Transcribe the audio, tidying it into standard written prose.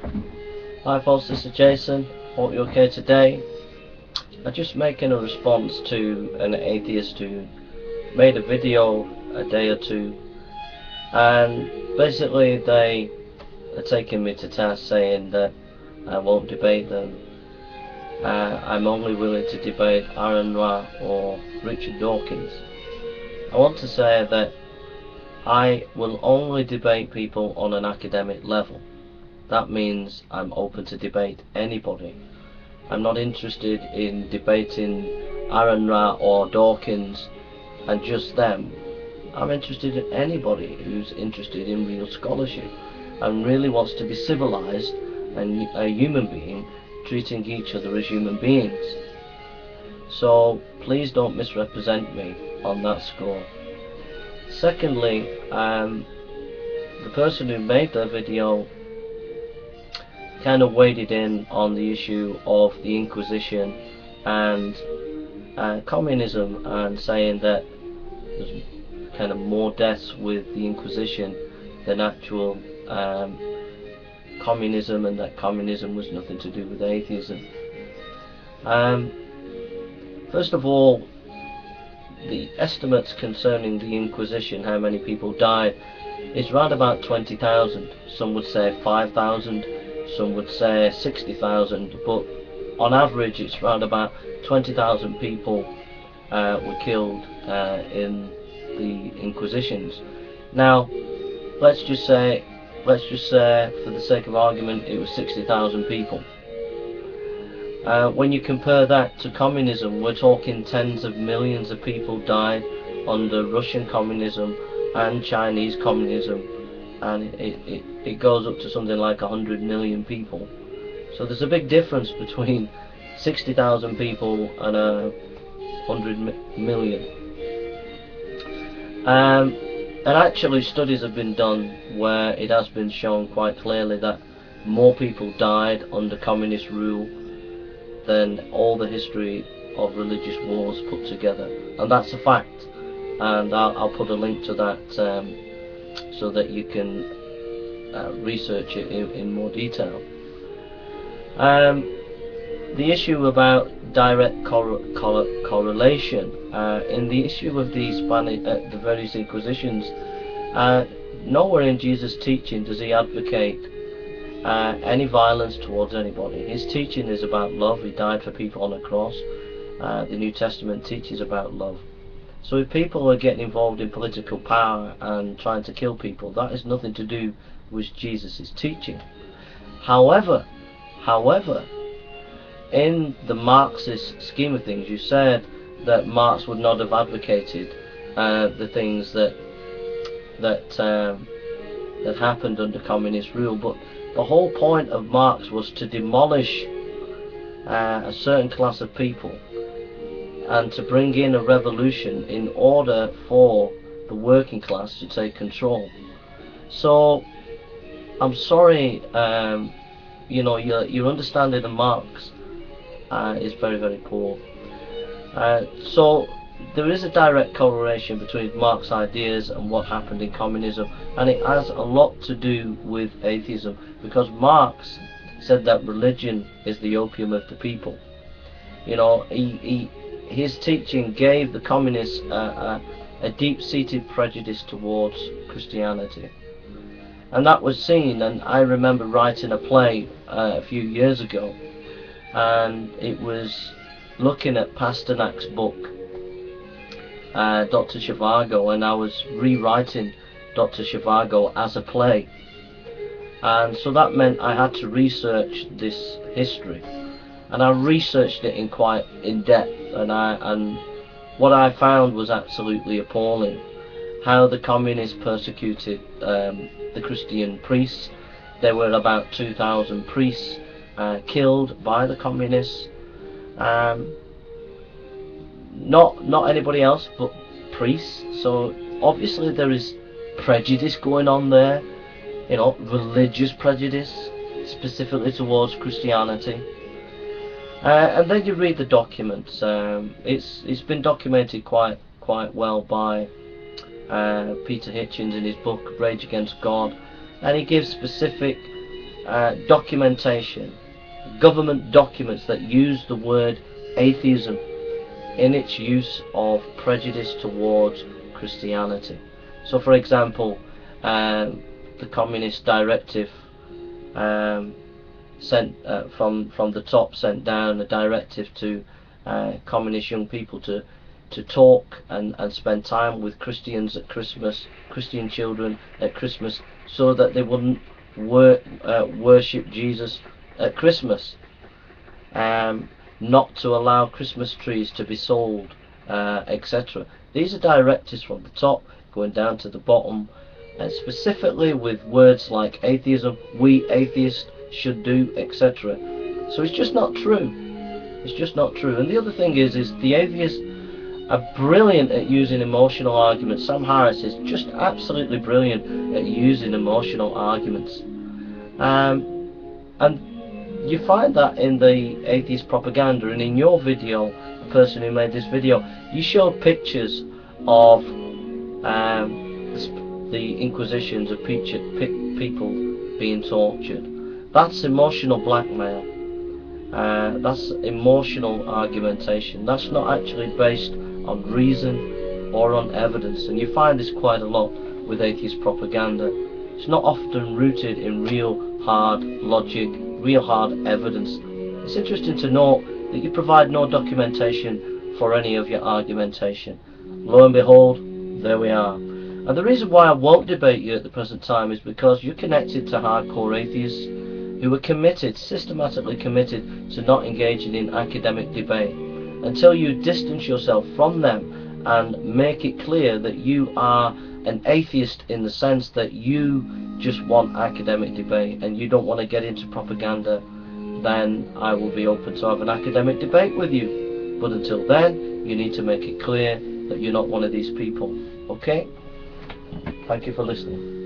Hi folks, this is Jason. Hope you're okay today. I'm just making a response to an atheist who made a video a day or two, and basically they are taking me to task saying that I won't debate them. I'm only willing to debate Aaron Ra or Richard Dawkins. I want to say that I will only debate people on an academic level. That means I'm open to debate anybody. I'm not interested in debating Aaron Ra or Dawkins and just them. I'm interested in anybody who's interested in real scholarship and really wants to be civilized and a human being, treating each other as human beings. So please don't misrepresent me on that score. Secondly, the person who made the video kind of waded in on the issue of the Inquisition and communism, and saying that there's kind of more deaths with the Inquisition than actual communism, and that communism was nothing to do with atheism. First of all, the estimates concerning the Inquisition, how many people died, is around about 20,000. Some would say 5,000. Some would say 60,000, but on average it's around about 20,000 people were killed in the Inquisitions. Now, let's just say for the sake of argument it was 60,000 people. When you compare that to communism, we're talking tens of millions of people died under Russian communism and Chinese communism, and it goes up to something like 100 million people. So there's a big difference between 60,000 people and 100 million. And actually studies have been done where it has been shown quite clearly that more people died under communist rule than all the history of religious wars put together, and that's a fact. And I'll put a link to that so that you can research it in more detail. The issue about direct correlation in the issue of the the various Inquisitions, nowhere in Jesus' teaching does he advocate any violence towards anybody. His teaching is about love. He died for people on a cross. The New Testament teaches about love. So if people are getting involved in political power and trying to kill people, that has nothing to do with Jesus' teaching. However, in the Marxist scheme of things, you said that Marx would not have advocated the things that happened under communist rule, but the whole point of Marx was to demolish a certain class of people and to bring in a revolution in order for the working class to take control. So I'm sorry, you know, your understanding of Marx is very, very poor. So there is a direct correlation between Marx's ideas and what happened in communism, and it has a lot to do with atheism, because Marx said that religion is the opium of the people. You know, his teaching gave the communists a deep-seated prejudice towards Christianity, and that was seen. And I remember writing a play a few years ago, and it was looking at Pasternak's book, Dr. Zhivago, and I was rewriting Dr. Zhivago as a play, and so that meant I had to research this history, and I researched it in quite in depth, and what I found was absolutely appalling. How the communists persecuted the Christian priests. There were about 2,000 priests killed by the communists. Not anybody else but priests. So obviously there is prejudice going on there, you know, religious prejudice specifically towards Christianity. And then you read the documents. It's been documented quite well by Peter Hitchens in his book Rage Against God, and he gives specific documentation, government documents that use the word atheism in its use of prejudice towards Christianity. So for example, the communist directive sent from the top, sent down a directive to communist young people to talk and spend time with Christians at Christmas, Christian children at Christmas, so that they wouldn't worship Jesus at Christmas. Not to allow Christmas trees to be sold, etc. These are directives from the top going down to the bottom, and specifically with words like atheism, we atheists should do, etc. So it's just not true. It's just not true. And the other thing is the atheists are brilliant at using emotional arguments. Sam Harris is just absolutely brilliant at using emotional arguments. And you find that in the atheist propaganda, and in your video, the person who made this video, you showed pictures of the inquisitions of people being tortured. That's emotional blackmail. That's emotional argumentation. That's not actually based on reason or on evidence, and you find this quite a lot with atheist propaganda. It's not often rooted in real hard logic, real hard evidence. It's interesting to note that you provide no documentation for any of your argumentation. Lo and behold, there we are. And the reason why I won't debate you at the present time is because you're connected to hardcore atheists who are committed, systematically committed, to not engaging in academic debate. Until you distance yourself from them and make it clear that you are an atheist in the sense that you just want academic debate and you don't want to get into propaganda, then I will be open to have an academic debate with you. But until then, you need to make it clear that you're not one of these people. Okay? Thank you for listening.